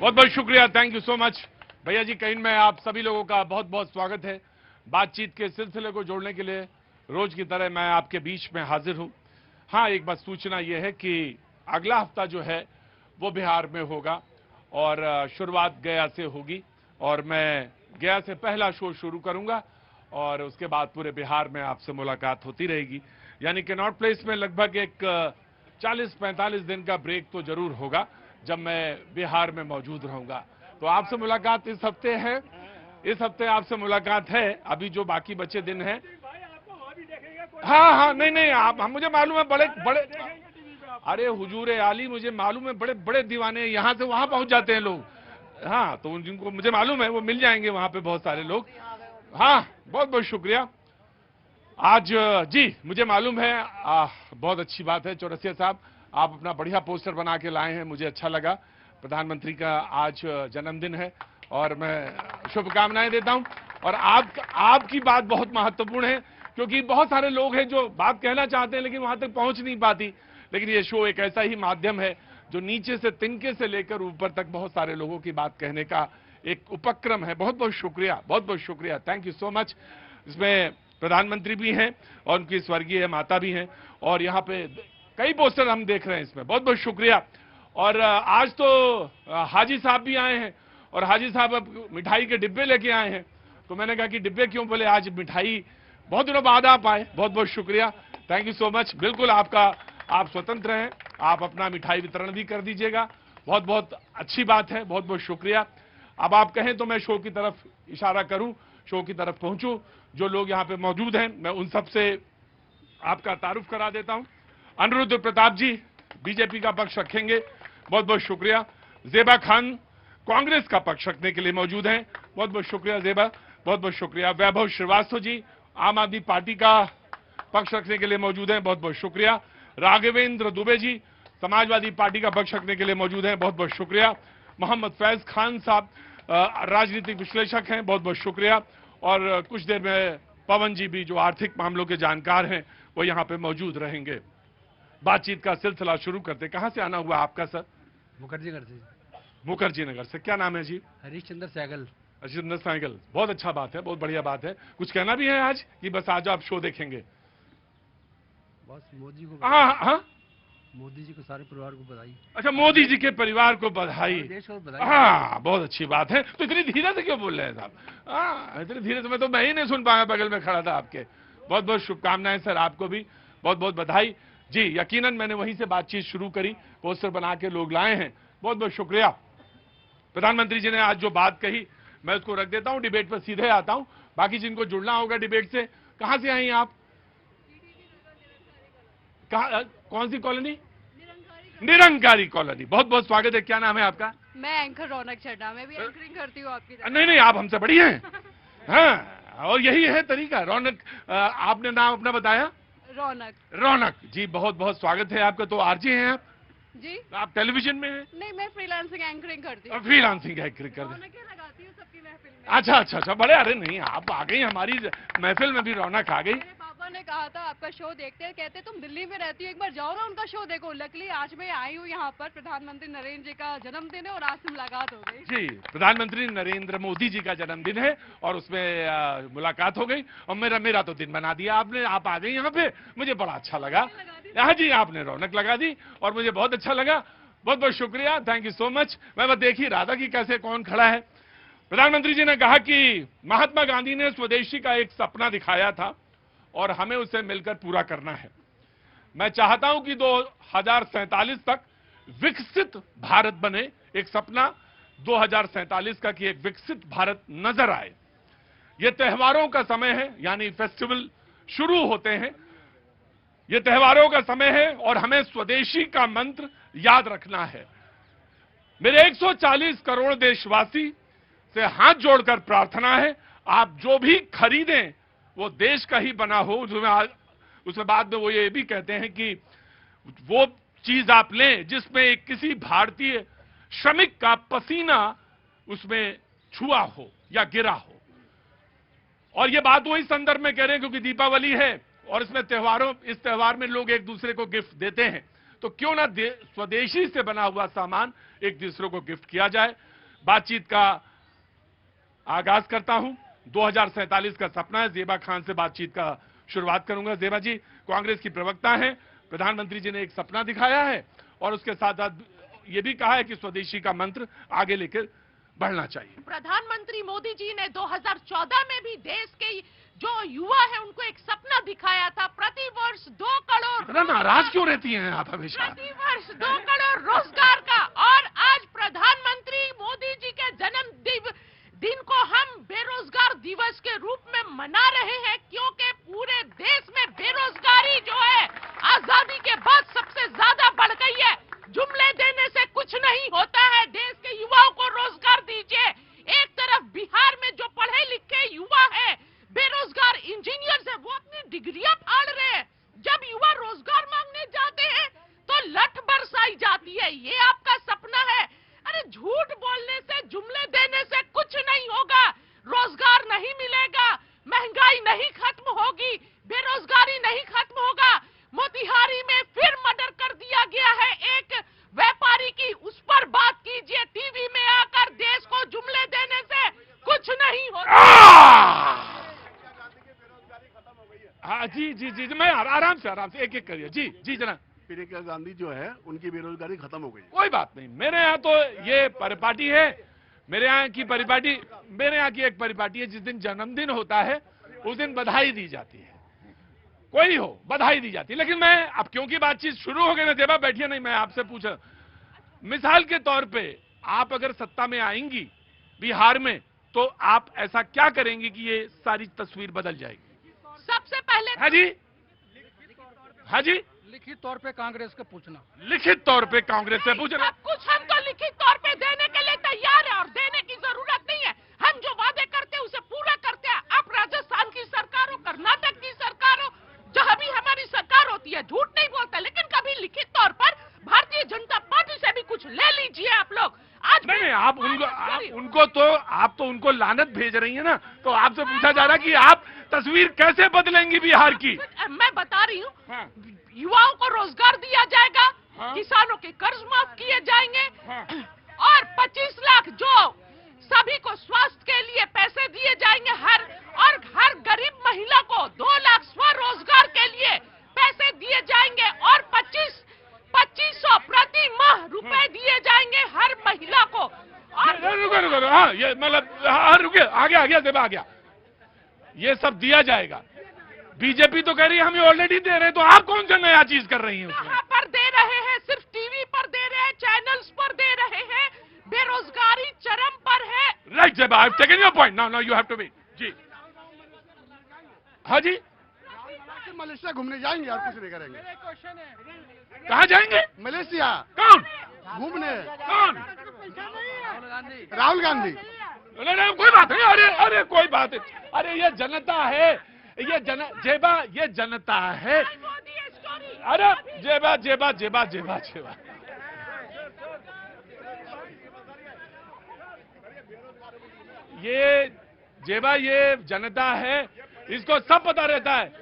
बहुत बहुत शुक्रिया, थैंक यू सो मच भैया जी। कहीं में आप सभी लोगों का बहुत बहुत स्वागत है। बातचीत के सिलसिले को जोड़ने के लिए रोज की तरह मैं आपके बीच में हाजिर हूं। हाँ, एक बात सूचना यह है कि अगला हफ्ता जो है वो बिहार में होगा और शुरुआत गया से होगी और मैं गया से पहला शो शुरू करूंगा और उसके बाद पूरे बिहार में आपसे मुलाकात होती रहेगी। यानी कि नॉर्थ प्लेस में लगभग एक 40-45 दिन का ब्रेक तो जरूर होगा जब मैं बिहार में मौजूद रहूंगा। तो आपसे मुलाकात इस हफ्ते है, इस हफ्ते आपसे मुलाकात है। अभी जो बाकी बचे दिन हैं, हाँ हाँ, नहीं नहीं, आप मुझे मालूम है, बड़े बड़े, अरे हुजूर आली, मुझे मालूम है, बड़े बड़े दीवाने यहां से वहां पहुंच जाते हैं लोग। हाँ, तो जिनको मुझे मालूम है वो मिल जाएंगे वहां पे बहुत सारे लोग। हाँ, बहुत बहुत शुक्रिया। आज जी मुझे मालूम है, बहुत अच्छी बात है चौरसिया साहब, आप अपना बढ़िया पोस्टर बना के लाए हैं, मुझे अच्छा लगा। प्रधानमंत्री का आज जन्मदिन है और मैं शुभकामनाएं देता हूं। और आपकी बात बहुत महत्वपूर्ण है क्योंकि बहुत सारे लोग हैं जो बात कहना चाहते हैं लेकिन वहां तक पहुंच नहीं पाती। लेकिन ये शो एक ऐसा ही माध्यम है जो नीचे से तिनके से लेकर ऊपर तक बहुत सारे लोगों की बात कहने का एक उपक्रम है। बहुत बहुत शुक्रिया, बहुत बहुत शुक्रिया, थैंक यू सो मच। इसमें प्रधानमंत्री भी हैं और उनकी स्वर्गीय माता भी हैं और यहाँ पे कई पोस्टर हम देख रहे हैं इसमें। बहुत बहुत शुक्रिया। और आज तो हाजी साहब भी आए हैं और हाजी साहब अब मिठाई के डिब्बे लेके आए हैं। तो मैंने कहा कि डिब्बे क्यों, बोले आज मिठाई बहुत दिनों बाद आप आए। बहुत बहुत शुक्रिया, थैंक यू सो मच। बिल्कुल आप स्वतंत्र हैं, आप अपना मिठाई वितरण भी कर दीजिएगा। बहुत बहुत अच्छी बात है, बहुत बहुत शुक्रिया। अब आप कहें तो मैं शो की तरफ इशारा करूं, शो की तरफ पहुंचूं। जो लोग यहां पे मौजूद हैं मैं उन सब से आपका तारुफ करा देता हूं। अनिरुद्ध प्रताप जी बीजेपी का पक्ष रखेंगे, बहुत बहुत शुक्रिया। जेबा खान कांग्रेस का पक्ष रखने के लिए मौजूद हैं, बहुत बहुत शुक्रिया जेबा, बहुत बहुत शुक्रिया। वैभव श्रीवास्तव जी आम आदमी पार्टी का पक्ष रखने के लिए मौजूद हैं, बहुत बहुत शुक्रिया। राघवेंद्र दुबे जी समाजवादी पार्टी का पक्ष रखने के लिए मौजूद हैं, बहुत बहुत शुक्रिया। मोहम्मद फैज खान साहब राजनीतिक विश्लेषक हैं, बहुत बहुत शुक्रिया। और कुछ देर में पवन जी भी जो आर्थिक मामलों के जानकार हैं वो यहाँ पे मौजूद रहेंगे। बातचीत का सिलसिला शुरू करते। कहाँ से आना हुआ आपका सर? मुखर्जी नगर से। मुखर्जी नगर से। क्या नाम है जी? हरीशचंद्र सहगल। हरीशचंद्र सहगल, बहुत अच्छा बात है, बहुत बढ़िया बात है। कुछ कहना भी है आज कि बस आज आप शो देखेंगे? बस मोदी को, हाँ हाँ, मोदी जी को, सारे परिवार को बधाई। अच्छा, मोदी जी के परिवार को बधाई। देश को बधाई। हाँ, बहुत अच्छी बात है। तो इतनी धीरे से क्यों बोल रहे हैं साहब? हाँ, इतनी धीरे से मैं ही नहीं सुन पाया, बगल में खड़ा था आपके। बहुत बहुत शुभकामनाएं सर, आपको भी बहुत बहुत बधाई जी। यकीनन मैंने वहीं से बातचीत शुरू करी, पोस्टर बना के लोग लाए हैं, बहुत बहुत शुक्रिया। प्रधानमंत्री जी ने आज जो बात कही मैं उसको रख देता हूं, डिबेट पर सीधे आता हूं। बाकी जिनको जुड़ना होगा डिबेट से, कहां से आई आप? कौन सी कॉलोनी? निरंकारी कॉलोनी। बहुत बहुत स्वागत है। क्या नाम है आपका? मैं एंकर रौनक चड्ढा, मैं भी एंकरिंग करती हूँ आपकी तरह। नहीं नहीं, आप हमसे बड़ी हैं। हाँ, और यही है तरीका। रौनक, आपने नाम अपना बताया? रौनक। रौनक जी, बहुत बहुत स्वागत है आपका। तो आरजे हैं आप जी? आप टेलीविजन में हैं? नहीं, मैं फ्रीलांसिंग एंकरिंग करती हूँ। फ्रीलांसिंग एंकरिंग कर रौनक ही लगाती हूँ सबकी महफिल में। अच्छा अच्छा अच्छा, बड़े, अरे नहीं, आप आ गई हमारी महफिल में भी रौनक आ गई। मेरे पापा ने कहा था आपका शो देखते हैं, कहते तुम दिल्ली में रहती हो, एक बार जाओ ना उनका शो देखो। लकीली आज मैं आई हूँ यहाँ पर, प्रधानमंत्री नरेंद्र जी का जन्मदिन है और आज से मुलाकात हो गई। जी, प्रधानमंत्री नरेंद्र मोदी जी का जन्मदिन है और उसमें मुलाकात हो गई और मेरा तो दिन बना दिया आपने। आप आ गई यहाँ पे, मुझे बड़ा अच्छा लगा। हाँ जी, आपने रौनक लगा दी और मुझे बहुत अच्छा लगा। बहुत बहुत शुक्रिया, थैंक यू सो मच। मैं बस देख ही रहा था कि कैसे कौन खड़ा है। प्रधानमंत्री जी ने कहा कि महात्मा गांधी ने स्वदेशी का एक सपना दिखाया था और हमें उसे मिलकर पूरा करना है। मैं चाहता हूं कि 2047 तक विकसित भारत बने। एक सपना 2047 का कि एक विकसित भारत नजर आए। ये त्योहारों का समय है, यानी फेस्टिवल शुरू होते हैं। ये त्योहारों का समय है और हमें स्वदेशी का मंत्र याद रखना है। मेरे 140 करोड़ देशवासी से हाथ जोड़कर प्रार्थना है, आप जो भी खरीदें वो देश का ही बना हो। उसमें बाद में वो ये भी कहते हैं कि वो चीज आप लें जिसमें एक किसी भारतीय श्रमिक का पसीना उसमें छुआ हो या गिरा हो। और ये बात वही संदर्भ में कह रहे हैं क्योंकि दीपावली है और इस त्योहार में लोग एक दूसरे को गिफ्ट देते हैं। तो क्यों ना स्वदेशी से बना हुआ सामान एक दूसरे को गिफ्ट किया जाए। बातचीत का आगाज करता हूं। 2047 का सपना है। ज़ेबा खान से बातचीत का शुरुआत करूंगा। ज़ेबा जी कांग्रेस की प्रवक्ता हैं, प्रधानमंत्री जी ने एक सपना दिखाया है और उसके साथ साथ ये भी कहा है कि स्वदेशी का मंत्र आगे लेकर बढ़ना चाहिए। प्रधानमंत्री मोदी जी ने 2014 में भी देश के जो युवा है उनको एक सपना दिखाया था, प्रति वर्ष 2 करोड़। इतना नाराज क्यों रहती हैं आप हमेशा? प्रति वर्ष 2 करोड़ रोजगार का। और आज प्रधानमंत्री मोदी जी के जन्म दिन को हम बेरोजगार दिवस के रूप में मना रहे हैं, क्योंकि पूरे देश में बेरोजगारी जो है आजादी के बाद सबसे ज्यादा बढ़ गई है। जुमले देने से कुछ नहीं होता है। देश के युवाओं को रोजगार दीजिए। एक तरफ बिहार में जो पढ़े लिखे युवा है, बेरोजगार इंजीनियर है, वो अपनी डिग्रियां फाड़ रहे हैं। जब युवा रोजगार मांगने जाते हैं तो लठ बरसाई जाती है। ये आपका सपना है? अरे झूठ बोलने से, जुमले देने से कुछ नहीं होगा। रोजगार नहीं मिलेगा, महंगाई नहीं खत्म होगी, बेरोजगारी नहीं खत्म होगा। मोतिहारी में फिर मर्डर कर दिया गया है एक व्यापारी की, उस पर बात कीजिए। टीवी में आकर देश को जुमले देने से कुछ नहीं होगा। हाँ जी जी जी, मैं आराम से एक एक करिए। जी जी जनाब। प्रियंका गांधी जो है उनकी बेरोजगारी खत्म हो गई। कोई बात नहीं, मेरे यहाँ तो ये परिपाटी है। मेरे यहाँ की एक परिपाटी है। जिस दिन जन्मदिन होता है उस दिन बधाई दी जाती है। कोई हो, बधाई दी जाती है। लेकिन मैं अब क्योंकि बातचीत शुरू हो गई ना, ज़ेबा बैठिए, नहीं मैं आपसे पूछा, मिसाल के तौर पे आप अगर सत्ता में आएंगी बिहार में, तो आप ऐसा क्या करेंगी कि ये सारी तस्वीर बदल जाएगी? सबसे पहले हाँ जी, हाँ जी, लिखित तौर पे कांग्रेस को पूछना। लिखित तौर पे कांग्रेस से पूछना। सब कुछ हम तो लिखित तौर पे देने के लिए तैयार है और देने की जरूरत नहीं है। हम जो वादे करते हैं उसे पूरा करते हैं। आप राजस्थान की सरकार हो, कर्नाटक की सरकार हो, जहां भी हमारी सरकार होती है, झूठ नहीं बोलता। लेकिन कभी लिखित तौर पर भारतीय जनता पार्टी से भी कुछ ले लीजिए आप लोग। आज नहीं, आप उनको लानत भेज रही है ना, तो आपसे पूछा जा रहा है कि आप तस्वीर कैसे बदलेंगी बिहार की? मैं बता रही हूँ, हाँ। युवाओं को रोजगार दिया जाएगा, हाँ। किसानों के कर्ज माफ किए जाएंगे, हाँ। और 25 लाख जो सभी को स्वास्थ्य के लिए पैसे दिए जाएंगे, हर गरीब महिला को 2 लाख स्वरोजगार के लिए पैसे दिए जाएंगे, और 2500 प्रति माह रुपए दिए जाएंगे हर महिला को। रुको, हाँ, ये मतलब, हाँ रुके, आ गया ज़ेबा, आ गया। ये सब दिया जाएगा। बीजेपी तो कह रही है हम ऑलरेडी दे रहे हैं, तो आप कौन सा नया चीज कर रही हैं उसमें? कहां पर दे रहे हैं? सिर्फ टीवी पर दे रहे हैं, चैनल्स पर दे रहे हैं। बेरोजगारी चरम पर है। Right Zeba, I have taken your point. Now you have to be. जी हाँ जी, मलेशिया घूमने जाएंगे और कुछ नहीं करेंगे। कहाँ जाएंगे? मलेशिया। कौन घूमने? कौन? राहुल गांधी। नहीं, कोई बात नहीं। अरे कोई बात नहीं। अरे ये जनता है, ज़ेबा, ये जनता है। अरे ज़ेबा, ये ज़ेबा, ये जनता है, इसको सब पता रहता है,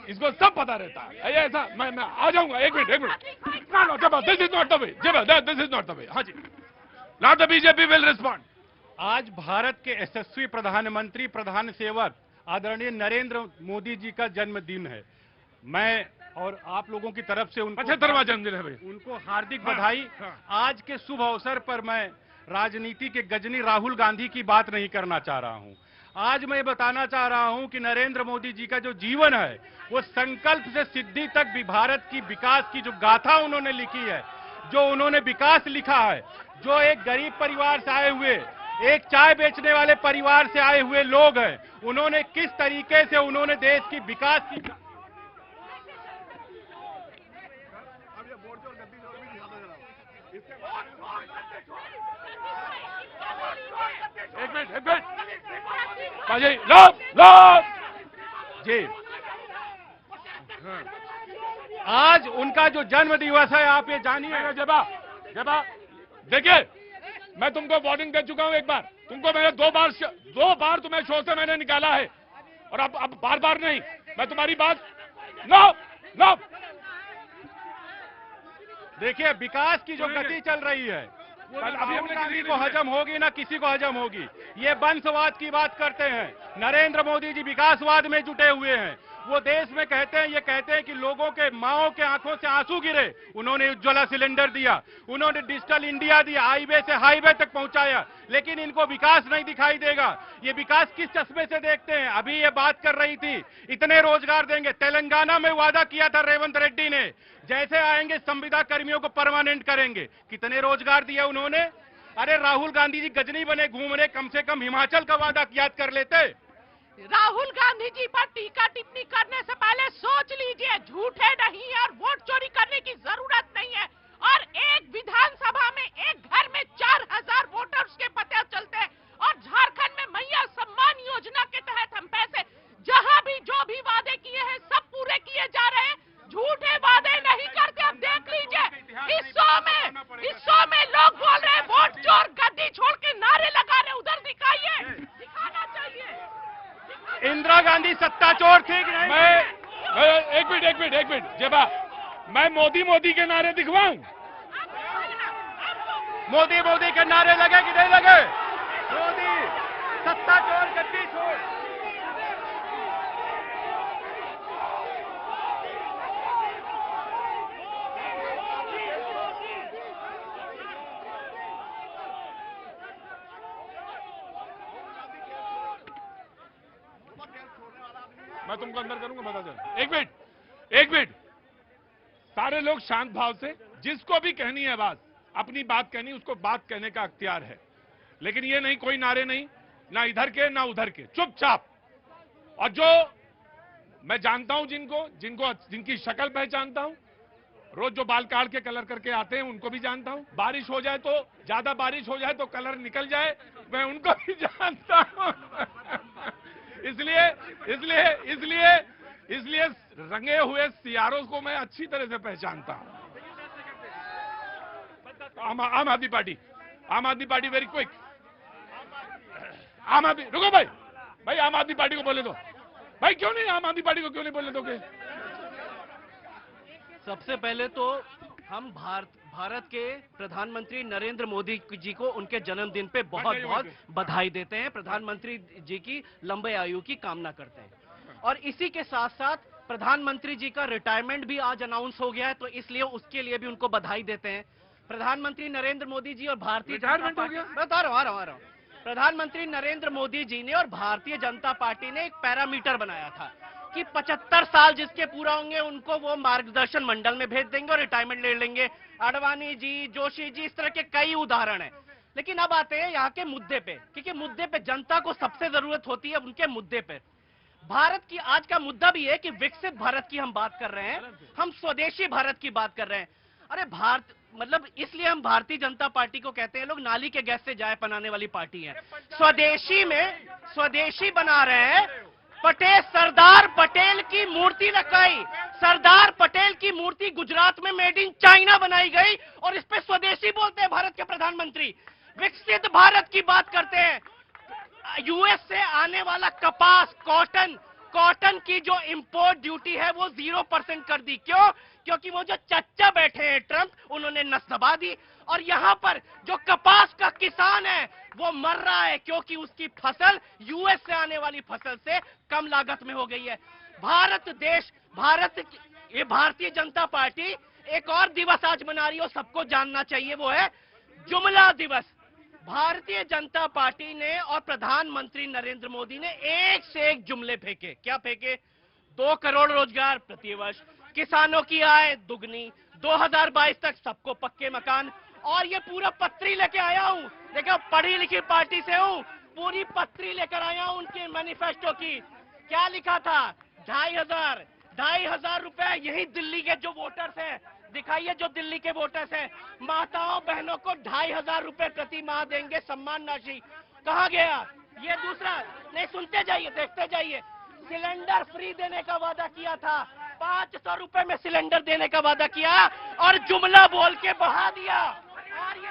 इसको सब पता रहता है। ऐसा मैं आ जाऊंगा। एक मिनट। Zeba, this is not the way. Zeba, this is not the way. हाँ जी, not the BJP will respond. आज भारत के यशस्वी प्रधानमंत्री, प्रधान सेवक आदरणीय नरेंद्र मोदी जी का जन्मदिन है। मैं और आप लोगों की तरफ से उनको 75वां जन्मदिन है भाई। उनको हार्दिक बधाई। आज के शुभ अवसर पर मैं राजनीति के गजनी राहुल गांधी की बात नहीं करना चाह रहा हूं। आज मैं बताना चाह रहा हूं कि नरेंद्र मोदी जी का जो जीवन है, वो संकल्प से सिद्धि तक भी भारत की विकास की जो गाथा उन्होंने लिखी है, जो उन्होंने विकास लिखा है, जो एक गरीब परिवार से आए हुए, एक चाय बेचने वाले परिवार से आए हुए लोग हैं, उन्होंने किस तरीके से उन्होंने देश की विकास की। एक मिनट। लो जी, आज उनका जो जन्म दिवस है, आप ये जानिए। ज़ेबा, देखिए, मैं तुमको वार्निंग दे चुका हूं एक बार। तुमको मैंने 2 बार तुम्हें शो से मैंने निकाला है, और अब बार नहीं। मैं तुम्हारी बात नो देखिए विकास की जो गति चल रही है वो अभी राहुल हमने गांधी किसी को ने- हजम होगी ना किसी को हजम होगी। ये वंशवाद की बात करते हैं। नरेंद्र मोदी जी विकासवाद में जुटे हुए हैं। वो देश में कहते हैं, ये कहते हैं कि लोगों के माओं के आंखों से आंसू गिरे। उन्होंने उज्ज्वला सिलेंडर दिया, उन्होंने डिजिटल इंडिया दिया, हाईवे से हाईवे तक पहुंचाया, लेकिन इनको विकास नहीं दिखाई देगा। ये विकास किस चश्मे से देखते हैं? अभी ये बात कर रही थी इतने रोजगार देंगे। तेलंगाना में वादा किया था रेवंत रेड्डी ने, जैसे आएंगे संविदा कर्मियों को परमानेंट करेंगे। कितने रोजगार दिए उन्होंने? अरे राहुल गांधी जी गजनी बने घूम रहे, कम से कम हिमाचल का वादा याद कर लेते। राहुल गांधी जी पर टीका टिप्पणी करने से पहले सोच लीजिए, झूठे नहीं है और वोट चोरी करने की जरूरत नहीं है। और एक विधानसभा में एक घर में 4000 वोटर्स के पते चलते हैं। और झारखंड में मैया सम्मान योजना के तहत हम पैसे जहां भी जो भी वादे किए हैं सब पूरे किए जा रहे हैं। झूठे वादे नहीं करते। अब देख लीजिए इस शो में लोग बोल रहे हैं वोट चोर, गद्दी छोड़ के नारे लगा रहे। उधर दिखाइए, दिखाना चाहिए। इंदिरा गांधी सत्ता चोर थी कि नहीं? मैं एक मिनट जेबा, मैं मोदी के नारे दिखवाऊं? मोदी मोदी के नारे लगे कि नहीं लगे? मोदी सत्ता चोर, गद्दी छोड़। मैं तुमको अंदर करूंगा, बता दो। एक मिनट, सारे लोग शांत भाव से, जिसको भी कहनी है बात, अपनी बात कहनी, उसको बात कहने का अख्तियार है। लेकिन ये नहीं, कोई नारे नहीं, ना इधर के ना उधर के, चुपचाप। और जो मैं जानता हूं जिनकी शक्ल पहचानता हूं, रोज जो बाल काट के कलर करके आते हैं उनको भी जानता हूं। बारिश हो जाए तो, ज्यादा बारिश हो जाए तो कलर निकल जाए, मैं उनको भी जानता हूं। इसलिए रंगे हुए सियारों को मैं अच्छी तरह से पहचानता हूं। आम आदमी पार्टी वेरी क्विक। रुको भाई आम आदमी पार्टी को बोले दो भाई। क्यों नहीं आम आदमी पार्टी को क्यों नहीं बोलने दोगे? सबसे पहले तो हम भारत के प्रधानमंत्री नरेंद्र मोदी जी को उनके जन्मदिन पे बहुत बहुत बधाई देते हैं। प्रधानमंत्री जी की लंबे आयु की कामना करते हैं। और इसी के साथ साथ प्रधानमंत्री जी का रिटायरमेंट भी आज अनाउंस हो गया है, तो इसलिए उसके लिए भी उनको बधाई देते हैं। प्रधानमंत्री नरेंद्र मोदी जी और भारतीय जनता पार्टी, बता रहा हूं, प्रधानमंत्री नरेंद्र मोदी जी ने और भारतीय जनता पार्टी ने एक पैरामीटर बनाया था कि 75 साल जिसके पूरा होंगे उनको वो मार्गदर्शन मंडल में भेज देंगे और रिटायरमेंट ले लेंगे। आडवाणी जी, जोशी जी, इस तरह के कई उदाहरण हैं। लेकिन अब आते हैं यहाँ के मुद्दे पे, क्योंकि मुद्दे पे जनता को सबसे जरूरत होती है उनके मुद्दे पे। भारत की आज का मुद्दा भी है कि विकसित भारत की हम बात कर रहे हैं, हम स्वदेशी भारत की बात कर रहे हैं। अरे भारत मतलब इसलिए हम भारतीय जनता पार्टी को कहते हैं, लोग नाली के गैस से जाए बनाने वाली पार्टी है। स्वदेशी बना रहे हैं। सरदार पटेल की मूर्ति रखाई, सरदार पटेल की मूर्ति गुजरात में मेड इन चाइना बनाई गई और इस पे स्वदेशी बोलते हैं भारत के प्रधानमंत्री। विकसित भारत की बात करते हैं। यूएस से आने वाला कपास, कॉटन की जो इंपोर्ट ड्यूटी है वो 0% कर दी। क्यों? क्योंकि वो जो चच्चा बैठे हैं ट्रंप, उन्होंने नस दबा दी। और यहां पर जो कपास का किसान है वो मर रहा है क्योंकि उसकी फसल यूएस से आने वाली फसल से कम लागत में हो गई है। ये भारतीय जनता पार्टी एक और दिवस आज मना रही है, सबको जानना चाहिए, वो है जुमला दिवस। भारतीय जनता पार्टी ने और प्रधानमंत्री नरेंद्र मोदी ने एक से एक जुमले फेंके। क्या फेंके? 2 करोड़ रोजगार प्रतिवर्ष, किसानों की आय दुगनी, 2022 तक सबको पक्के मकान। और ये पूरा पत्री लेके आया हूं, देखो पढ़ी लिखी पार्टी से हूं, पूरी पत्री लेकर आया हूं उनके मैनिफेस्टो की। क्या लिखा था? 2,500 रुपए। यही दिल्ली के जो वोटर्स हैं, दिखाइए जो दिल्ली के वोटर्स हैं, माताओं बहनों को 2,500 रुपए प्रति माह देंगे सम्मान राशि। कहा गया? ये दूसरा नहीं, सुनते जाइए, देखते जाइए। सिलेंडर फ्री देने का वादा किया था, 500 रुपए में सिलेंडर देने का वादा किया और जुमला बोल के बढ़ा दिया। और ये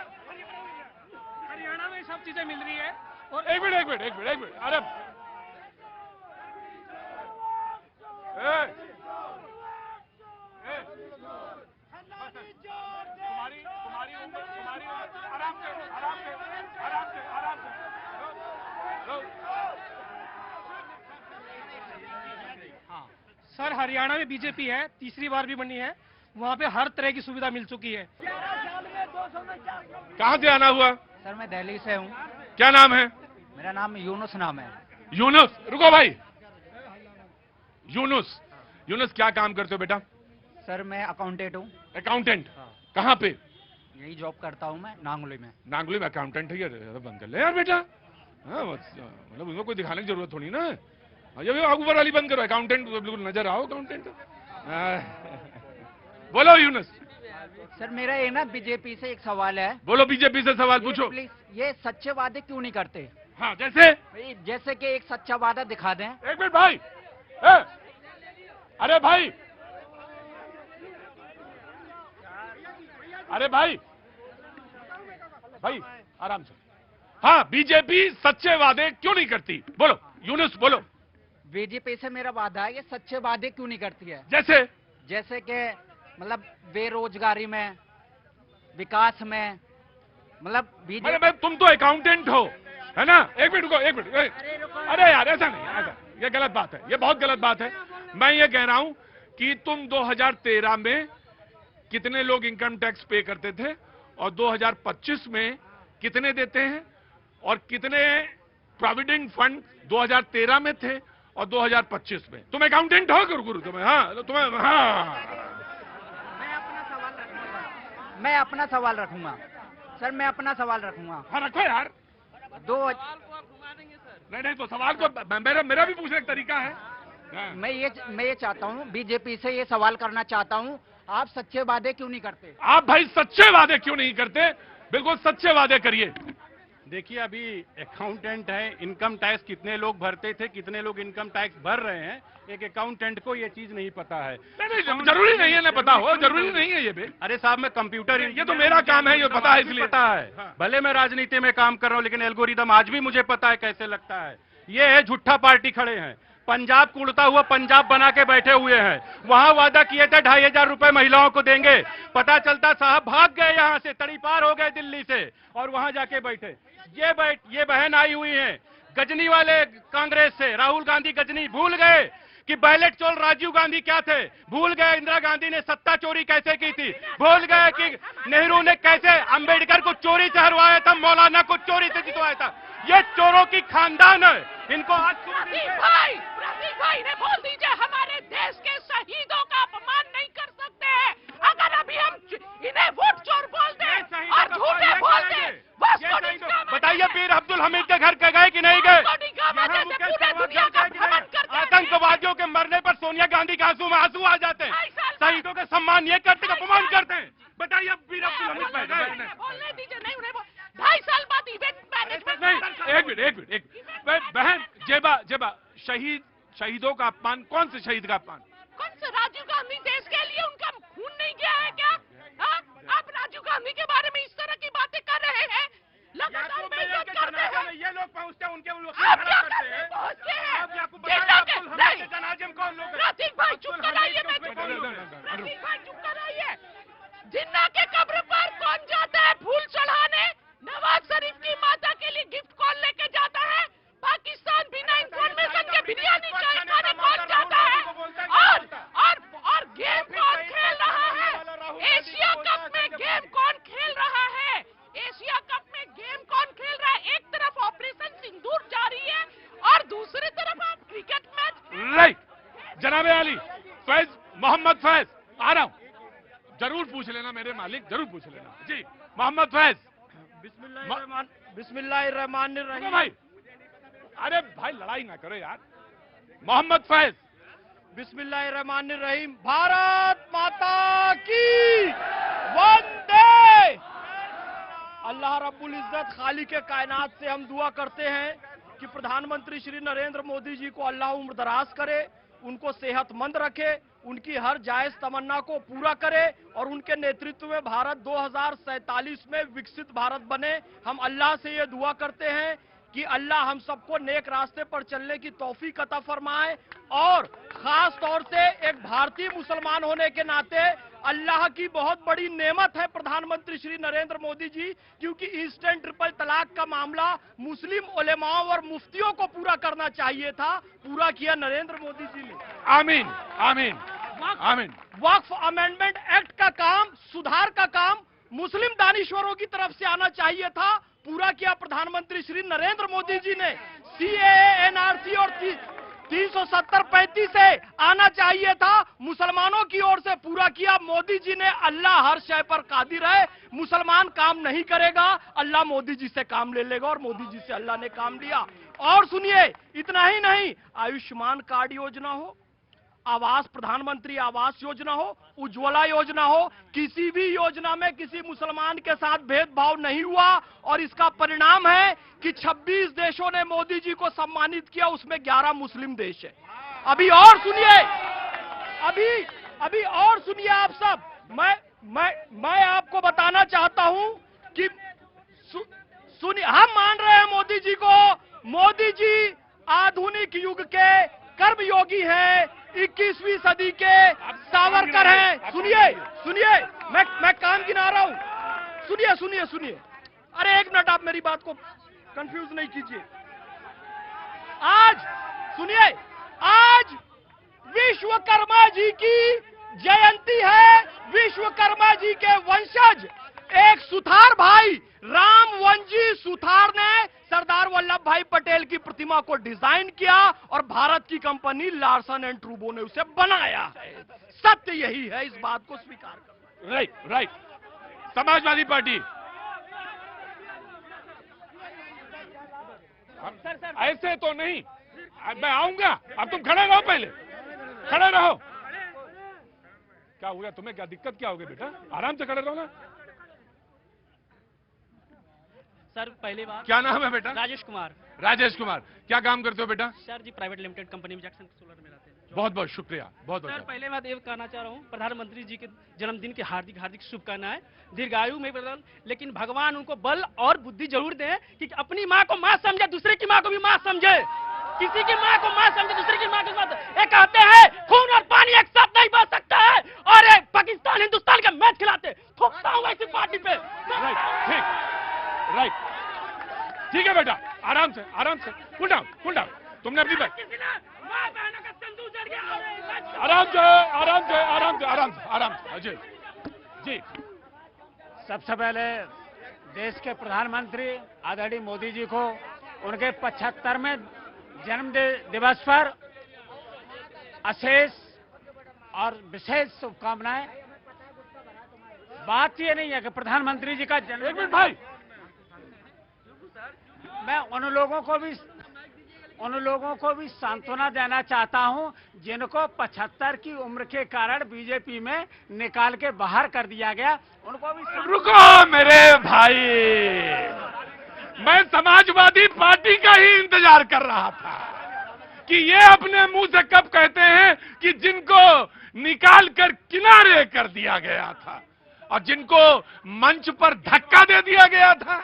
हरियाणा में सब चीजें मिल रही है। और एक मिनट, अरे आराम से, आराम से, आराम से, आराम से। हाँ सर, हरियाणा में बीजेपी है, तीसरी बार भी बनी है, वहाँ पे हर तरह की सुविधा मिल चुकी है। कहाँ से आना हुआ? सर मैं दिल्ली से हूँ। क्या नाम है? मेरा नाम यूनुस नाम है। यूनुस, रुको भाई। यूनुस, यूनुस क्या काम करते हो बेटा? सर मैं अकाउंटेंट हूँ। अकाउंटेंट? कहाँ पे? यही जॉब करता हूँ मैं, नांगलोई में। नांगलोई में अकाउंटेंट है? यार बंद कर ले यार बेटा। हाँ मतलब उसमें कोई दिखाने की जरूरत थोड़ी ना है। ये ऊपर वाली बंद करो, अकाउंटेंट बिल्कुल नजर आओ अकाउंटेंट। बोलो यूनुस। सर मेरा ये ना बीजेपी से एक सवाल है। बोलो, बीजेपी से सवाल पूछो। प्लीज, ये सच्चे वादे क्यों नहीं करते? हाँ जैसे? जैसे कि एक सच्चा वादा दिखा दें। एक मिनट भाई, अरे भाई, अरे भाई, भाई आराम से। हाँ, बीजेपी सच्चे वादे क्यों नहीं करती? बोलो यूनुस, बोलो। बीजेपी से मेरा वादा है, ये सच्चे वादे क्यों नहीं करती है? जैसे? जैसे कि मतलब बेरोजगारी में, विकास में, मतलब बीजेपी। तुम तो अकाउंटेंट हो, है ना? एक मिनट रुको, एक मिनट। अरे यार ऐसा नहीं, ऐसा ये गलत बात है, ये बहुत गलत बात है। मैं ये कह रहा हूं कि तुम 2013 में कितने लोग इनकम टैक्स पे करते थे और 2025 में कितने देते हैं, और कितने प्रोविडेंट फंड 2013 में थे और 2025 में? तुम अकाउंटेंट हो गुरु तुम्हें? हाँ तुम्हें, हाँ। मैं अपना सवाल रखूंगा सर, मैं अपना सवाल रखूंगा। हाँ रखो यार। नहीं तो सवाल को मेरा भी पूछने का तरीका है। मैं ये चाहता हूँ, बीजेपी से ये सवाल करना चाहता हूँ, आप सच्चे वादे क्यों नहीं करते? आप भाई सच्चे वादे क्यों नहीं करते? बिल्कुल सच्चे वादे करिए। देखिए, अभी अकाउंटेंट है, इनकम टैक्स कितने लोग भरते थे, कितने लोग इनकम टैक्स भर रहे हैं, एक अकाउंटेंट को ये चीज नहीं पता है। नहीं, जरूरी नहीं है ना पता हो, जरूरी नहीं है ये भी। अरे साहब, मैं कंप्यूटर, ये तो मेरा काम है, ये पता है, इसलिए पता है। भले मैं राजनीति में काम कर रहा हूँ, लेकिन एल्गोरिदम आज भी मुझे पता है कैसे लगता है। ये है झूठा पार्टी खड़े हैं, पंजाब को उड़ता हुआ पंजाब बना के बैठे हुए हैं। वहां वादा किए थे 2500 रुपए महिलाओं को देंगे, पता चलता साहब भाग गए, यहां से तड़ी पार हो गए दिल्ली से, और वहां जाके बैठे। ये बहन आई हुई है गजनी वाले कांग्रेस से, राहुल गांधी गजनी। भूल गए कि बैलेट चोर राजीव गांधी क्या थे, भूल गए इंदिरा गांधी ने सत्ता चोरी कैसे की थी, भूल गए कि नेहरू ने कैसे अंबेडकर को चोरी से हरवाया था, मौलाना को चोरी से जितवाया था। ये चोरों की खानदान है, इनको आज प्रतीक भाई ने बोल दीजिए, हमारे देश के शहीदों का अपमान नहीं कर सकते हैं। अगर अभी हम इन्हें वोट चोर बोल दें और झूठे बोल दें, बताइए वीर अब्दुल हमीद के घर गए कि नहीं गए? आतंकवादियों के मरने पर सोनिया गांधी के आंसू में आंसू आ जाते हैं, शहीदों के सम्मान ये करते, अपमान करते हैं। बताइए वीर अब्दुल हमीद बोलने दीजिए, नहीं उन्हें 2.5 साल बाद इवेंट मैनेजमेंट। नहीं, एक मिनट बहन, जेबा शहीदों का अपमान, कौन से शहीद का अपमान? कौन से? राजीव गांधी देश के लिए उनका खून नहीं गया है क्या? आप राजीव गांधी के बारे में इस तरह की बातें कर रहे हैं, लगातार बेइज्जत करते हैं। ये लोग पहुंचते हैं, उनके आप क्या करने पहुंचते हैं? प्रतीक भाई चुप कराइए, प्रतीक भाई चुप कराइए। जिन्ना के कब्र पर कौन जाता है फूल चढ़ाने? नवाज शरीफ की माता के लिए गिफ्ट कौन लेके जाता है? पाकिस्तान बिना इंफॉर्मेशन के बिरयानी खाने कौन जाता है? और गेम कौन खेल रहा है? एशिया कप में गेम कौन खेल रहा है? एशिया कप में गेम कौन खेल रहा है? एक तरफ ऑपरेशन सिंदूर जारी है और दूसरी तरफ आप क्रिकेट मैच। राइट, जनाबे आली, फैज, मोहम्मद फैज, आ रहा हूं, जरूर पूछ लेना मेरे मालिक, जरूर पूछ लेना जी। मोहम्मद फैज। बिस्मिल्लाहिर्रहमानिर्रहीम। भाई, अरे भाई लड़ाई ना करो यार। मोहम्मद फैज। बिस्मिल्लाहिर्रहमानिर्रहीम। भारत माता की वंदे। अल्लाह रब्बुल इज्जत खालिक के कायनात से हम दुआ करते हैं कि प्रधानमंत्री श्री नरेंद्र मोदी जी को अल्लाह उम्र दराज करे, उनको सेहतमंद रखे, उनकी हर जायज तमन्ना को पूरा करे और उनके नेतृत्व में भारत 2047 में विकसित भारत बने। हम अल्लाह से ये दुआ करते हैं कि अल्लाह हम सबको नेक रास्ते पर चलने की तौफीक अता फरमाए और खास तौर से एक भारतीय मुसलमान होने के नाते अल्लाह की बहुत बड़ी नेमत है प्रधानमंत्री श्री नरेंद्र मोदी जी, क्योंकि इंस्टेंट ट्रिपल तलाक का मामला मुस्लिम उलेमाओं और मुफ्तियों को पूरा करना चाहिए था, पूरा किया नरेंद्र मोदी जी ने। आमीन आमीन आमीन। वक्फ अमेंडमेंट एक्ट का काम, सुधार का काम मुस्लिम दानिश्वरों की तरफ से आना चाहिए था, पूरा किया प्रधानमंत्री श्री नरेंद्र मोदी जी ने। सीएए, एनआरसी और 370-35 से आना चाहिए था, मुसलमानों की ओर से पूरा किया। मोदी जी ने अल्लाह हर शय पर कादिर है, मुसलमान काम नहीं करेगा, अल्लाह मोदी जी से काम ले लेगा और मोदी जी से अल्लाह ने काम लिया। और सुनिए, इतना ही नहीं, आयुष्मान कार्ड योजना हो, आवास, प्रधानमंत्री आवास योजना हो, उज्ज्वला योजना हो, किसी भी योजना में किसी मुसलमान के साथ भेदभाव नहीं हुआ और इसका परिणाम है कि 26 देशों ने मोदी जी को सम्मानित किया, उसमें 11 मुस्लिम देश है। अभी और सुनिए, अभी और सुनिए आप सब, मैं आपको बताना चाहता हूं कि सुनिए, हम मान रहे हैं मोदी जी को, मोदी जी आधुनिक युग के कर्मयोगी हैं, 21वीं सदी के सावरकर हैं। सुनिए, मैं काम गिना रहा हूं, सुनिए। अरे एक मिनट, आप मेरी बात को कंफ्यूज नहीं कीजिए। आज विश्वकर्मा जी की जयंती है। विश्वकर्मा जी के वंशज एक सुथार भाई रामवंजी सुथार ने सरदार वल्लभ भाई पटेल की प्रतिमा को डिजाइन किया और भारत की कंपनी लार्सन एंड ट्रूबो ने उसे बनाया है। सत्य यही है, इस बात को स्वीकार करो। राइट। समाजवादी पार्टी, ऐसे तो नहीं, मैं आऊंगा, अब तुम खड़े रहो, पहले खड़े रहो। क्या हो गया तुम्हें, क्या दिक्कत क्या हो गई बेटा, आराम से खड़े रहो ना। सर पहली बात, क्या नाम है बेटा? राजेश कुमार। राजेश कुमार, क्या काम करते हो बेटा? सर जी प्राइवेट लिमिटेड कंपनी में जैक्सन सोलर में रहते हैं। बहुत बहुत शुक्रिया, बहुत सर बहुत। पहले बात ये कहना चाह रहा हूँ, प्रधानमंत्री जी के जन्मदिन की हार्दिक हार्दिक शुभकामनाएं, दीर्घायु में बदल, लेकिन भगवान उनको बल और बुद्धि जरूर दें कि अपनी माँ को माँ समझे, दूसरे की माँ को भी माँ समझे, किसी की माँ को माँ समझे, दूसरे की माँ को माँ। ये कहते हैं खून और पानी एक साथ नहीं बह सकता है, और एक पाकिस्तान हिंदुस्तान का मैच खिलाते, थोपता हूँ ऐसी पार्टी पे। राइट, ठीक है बेटा, आराम से कूल डाउन। तुमने अपनी बात, आराम से अजय जी। सबसे पहले देश के प्रधानमंत्री आदरणीय मोदी जी को उनके 75वें जन्म दिवस पर अशेष और विशेष शुभकामनाएं। बात ये नहीं है कि प्रधानमंत्री जी का जन्म, एक मिनट भाई, मैं उन लोगों को भी सांत्वना देना चाहता हूं जिनको 75 की उम्र के कारण बीजेपी में निकाल के बाहर कर दिया गया, उनको भी। रुको मेरे भाई, मैं समाजवादी पार्टी का ही इंतजार कर रहा था कि ये अपने मुंह से कब कहते हैं कि जिनको निकाल कर किनारे कर दिया गया था और जिनको मंच पर धक्का दे दिया गया था।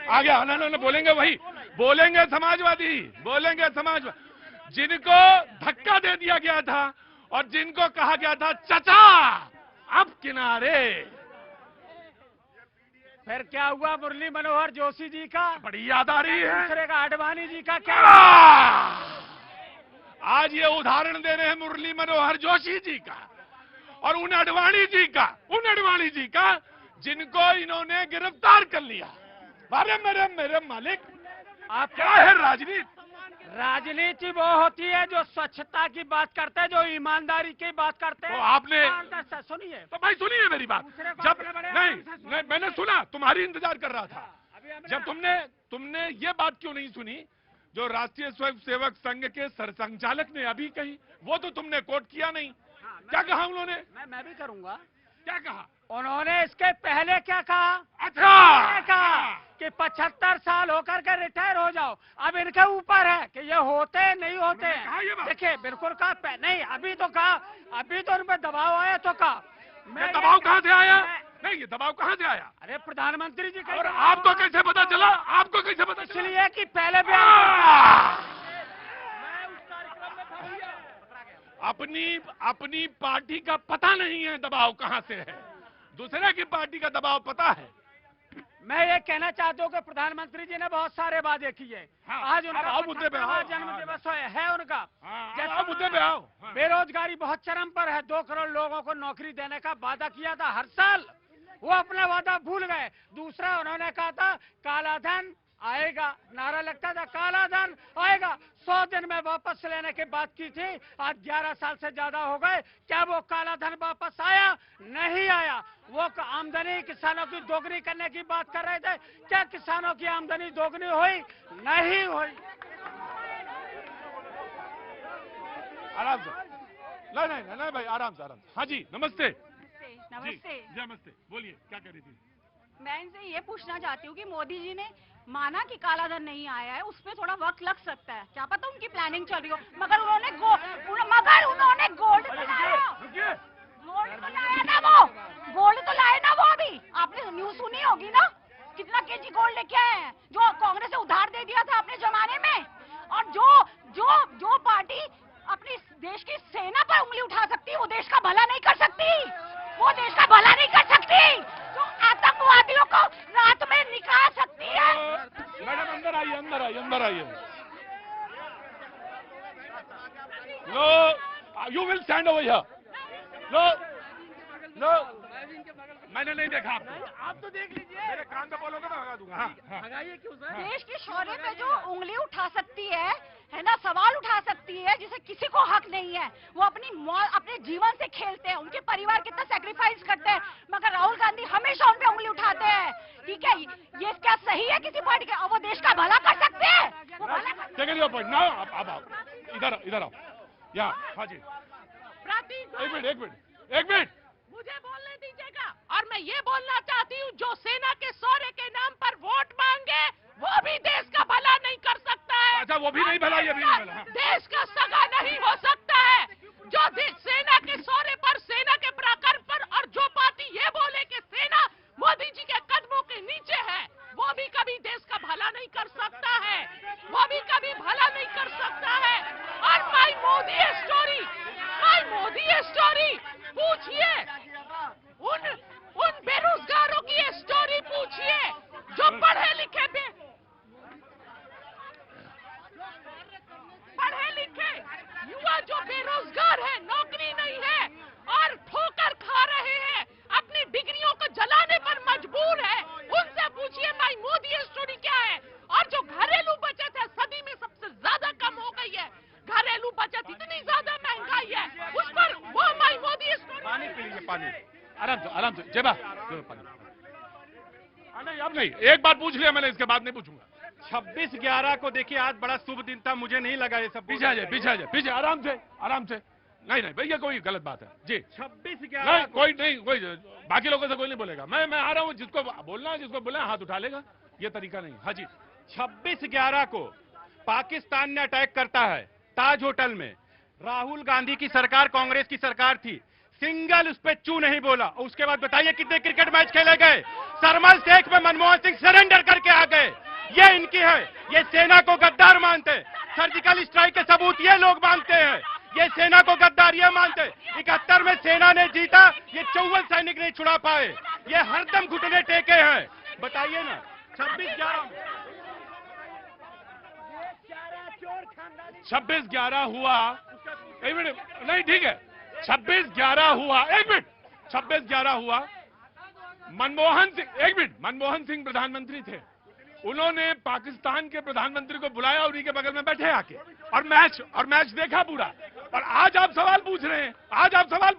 आ गया ना, बोलेंगे वही, बोलेंगे समाजवादी, जिनको धक्का दे दिया गया था और जिनको कहा गया था चचा अब किनारे। फिर क्या हुआ मुरली मनोहर जोशी जी का? बड़ी याद आ रही है। दूसरे का आडवाणी जी का क्या? आज ये उदाहरण दे रहे हैं मुरली मनोहर जोशी जी का और उन अडवाणी जी का जिनको इन्होंने गिरफ्तार कर लिया। अरे मेरे मालिक, आप क्या है राजनीति वो होती है जो स्वच्छता की बात करते हैं, जो ईमानदारी की बात करते हैं। तो आपने सुनिए, तो भाई सुनिए मेरी बात। जब नहीं मैंने सुना, तुम्हारी इंतजार कर रहा था। जब तुमने ये बात क्यों नहीं सुनी जो राष्ट्रीय स्वयंसेवक संघ के सरसंघचालक ने अभी कही? वो तो तुमने कोट किया नहीं। क्या कहा उन्होंने? मैं भी करूंगा। क्या कहा उन्होंने? इसके पहले क्या कहा? अच्छा, कहा कि 75 साल होकर के रिटायर हो जाओ। अब इनके ऊपर है कि ये होते नहीं होते। देखिए, बिल्कुल कहा नहीं, अभी तो कहा, अभी तो उन पर दबाव आया तो कहा। दबाव कहां से आया? नहीं, ये दबाव कहाँ से आया? अरे प्रधानमंत्री जी और आपको कैसे पता चला? आपको कैसे पता चला? इसलिए कि पहले बयान अपनी पार्टी का पता नहीं है दबाव कहाँ से है, दूसरे की पार्टी का दबाव पता है। मैं ये कहना चाहता हूँ कि प्रधानमंत्री जी ने बहुत सारे वादे किए। हाँ, आज उनका अब मुद्दे पे आओ। 75वां जन्म दिवस है उनका। अब मुद्दे पे आओ। बेरोजगारी बहुत चरम पर है। 2 करोड़ लोगों को नौकरी देने का वादा किया था हर साल, वो अपना वादा भूल गए। दूसरा उन्होंने कहा था काला धन आएगा, नारा लगता था काला धन आएगा। 100 दिन में वापस लेने की बात की थी, आज 11 साल से ज्यादा हो गए। क्या वो काला धन वापस आया? नहीं आया। वो आमदनी किसानों की दोगुनी करने की बात कर रहे थे, क्या किसानों की आमदनी दोगुनी हुई? नहीं हुई। आराम से, नहीं भाई, आराम से। हाँ जी, नमस्ते। नमस्ते। जी नमस्ते, बोलिए क्या कह रही थी? मैं इनसे ये पूछना चाहती हूँ कि मोदी जी ने माना कि काला धन नहीं आया है, उसमें थोड़ा वक्त लग सकता है, क्या पता उनकी प्लानिंग चल रही हो, मगर उन्होंने गोल्ड तो लाया ना, वो गोल्ड तो लाए ना। वो अभी आपने न्यूज सुनी होगी ना, कितना केजी गोल्ड लेके आए हैं, जो कांग्रेस ने उधार दे दिया था अपने जमाने में। और जो पार्टी अपनी देश की सेना पर उंगली उठा सकती है, वो देश का भला नहीं कर सकती, वो देश का भला नहीं कर सकती। जो आतंकवादियों को रात में निकाल सकती है। मैडम अंदर आइए। लो, you will stand over here. लो, मैंने नहीं देखा आपको। आप तो देख लीजिए। मेरे कान पे बोलोगे मैं भगा दूंगा। हाँ। भगाइए क्यों सर? देश की शौर्य पे जो उंगली उठा सकती है ना, सवाल उठा सकती है, जिसे किसी को हक नहीं है। वो अपने जीवन से खेलते हैं, उनके परिवार कितना सेक्रीफाइस करते हैं, मगर राहुल गांधी हमेशा उन पे उंगली उठाते हैं। ठीक है, ये क्या सही है किसी पार्टी का? और वो देश का भला कर सकते हैं, वो भला कर सकते हैं। अब आओ, इधर आओ। यहाँ, हाँ जी, एक मिनट। मुझे बोलने दीजिएगा। और मैं ये बोलना चाहती हूँ, जो सेना के शौर्य के नाम पर वोट मांगे, वो भी देश का भला नहीं कर सकता है। अच्छा, वो भी नहीं भला, ये भी नहीं भला। हाँ। देश का सगा नहीं हो सकता है। जो सेना के शौर्य पर, सेना के पराक्रम पर, और जो पार्टी ये बोले कि सेना मोदी जी के कदमों के नीचे है, वो भी कभी देश का भला नहीं कर सकता है, वो भी कभी भला नहीं कर सकता है। और माई मोदी स्टोरी पूछिए, उन बेरोजगारों की स्टोरी पूछिए, जो पढ़े लिखे युवा जो बेरोजगार है, नौकरी नहीं है और ठोकर खा रहे हैं, अपनी डिग्रियों को जलाने पर मजबूर है, उनसे पूछिए माई मोदी स्टोरी क्या है। और जो घरेलू बचत है, सदी में सबसे ज्यादा कम हो गई है। घरेलू बचत इतनी ज्यादा महंगाई है, उस पर वो माई मोदी स्टोरी। पानी पी लीजिए, पानी। आराम से जेबा, पानी। नहीं, अब नहीं, एक बार पूछ लिया मैंने, इसके बाद नहीं पूछूंगा। 26/11 को देखिए, आज बड़ा शुभ दिन था, मुझे नहीं लगा ये सब। पीछे आ जाए, आराम से। नहीं भैया, कोई गलत बात है जी। 26/11 नहीं, कोई बाकी लोगों से कोई नहीं बोलेगा। मैं आ रहा हूँ, जिसको बोलना है हाथ उठा लेगा, ये तरीका नहीं। हाँ जी। 26/11 को पाकिस्तान ने अटैक करता है ताज होटल में। राहुल गांधी की सरकार, कांग्रेस की सरकार थी, सिंगल उस पे चू नहीं बोला। और उसके बाद बताइए कितने क्रिकेट मैच खेले गए। सरमल शेख में मनमोहन सिंह सरेंडर करके आ गए। ये इनकी है, ये सेना को गद्दार मानते। सर्जिकल स्ट्राइक के सबूत ये लोग मांगते हैं, ये सेना को गद्दार ये मानते। 71 में सेना ने जीता, ये 54 सैनिक नहीं छुड़ा पाए, ये हरदम घुटने टेके हैं। बताइए ना, 26/11 हुआ। एक मिनट, नहीं ठीक है, 26/11 हुआ। एक मिनट, 26/11 हुआ। मनमोहन सिंह प्रधानमंत्री थे, उन्होंने पाकिस्तान के प्रधानमंत्री को बुलाया और उन्हीं के बगल में बैठे आके, और मैच देखा पूरा। और आज आप सवाल पूछ रहे हैं। 56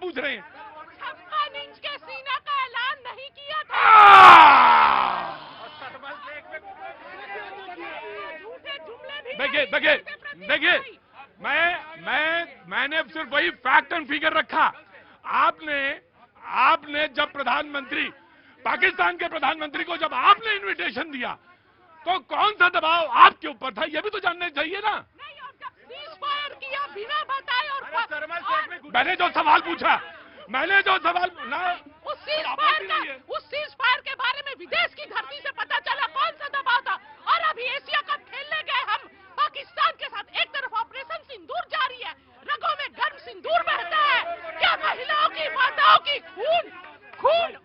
इंच के सीना का ऐलान नहीं किया था। देखिए, मैंने सिर्फ वही फैक्ट एंड फिगर रखा। आपने जब पाकिस्तान के प्रधानमंत्री को जब आपने इनविटेशन दिया, तो कौन सा दबाव आपके ऊपर था, यह भी तो जानना चाहिए ना। नहीं, और जब सीज़फायर किया बिना बताए, और मैंने जो सवाल पूछा, उस सीज फायर के बारे में विदेश की धरती से पता चला कौन सा दबाव था। और अभी एशिया कप खेलने गए हम पाकिस्तान के साथ, एक तरफ ऑपरेशन सिंदूर जारी है, रगों में गर्म सिंदूर बहता है। क्या महिलाओं की, माताओं की खून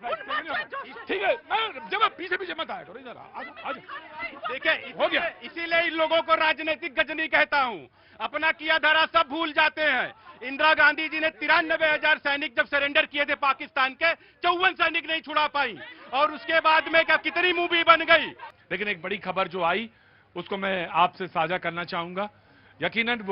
उन बच्चों जो ठीक है, मैं जब पीछे पीछे मत आया करो इधर आज देखिए हो गया। इसीलिए इन लोगों को राजनीतिक गजनी कहता हूँ। अपना किया धरा सब भूल जाते हैं। इंदिरा गांधी जी ने 93,000 सैनिक जब सरेंडर किए थे पाकिस्तान के, 54 सैनिक नहीं छुड़ा पाई, और उसके बाद में क्या कितनी मूवी बन गई। लेकिन एक बड़ी खबर जो आई उसको मैं आपसे साझा करना चाहूंगा। यकीनन वो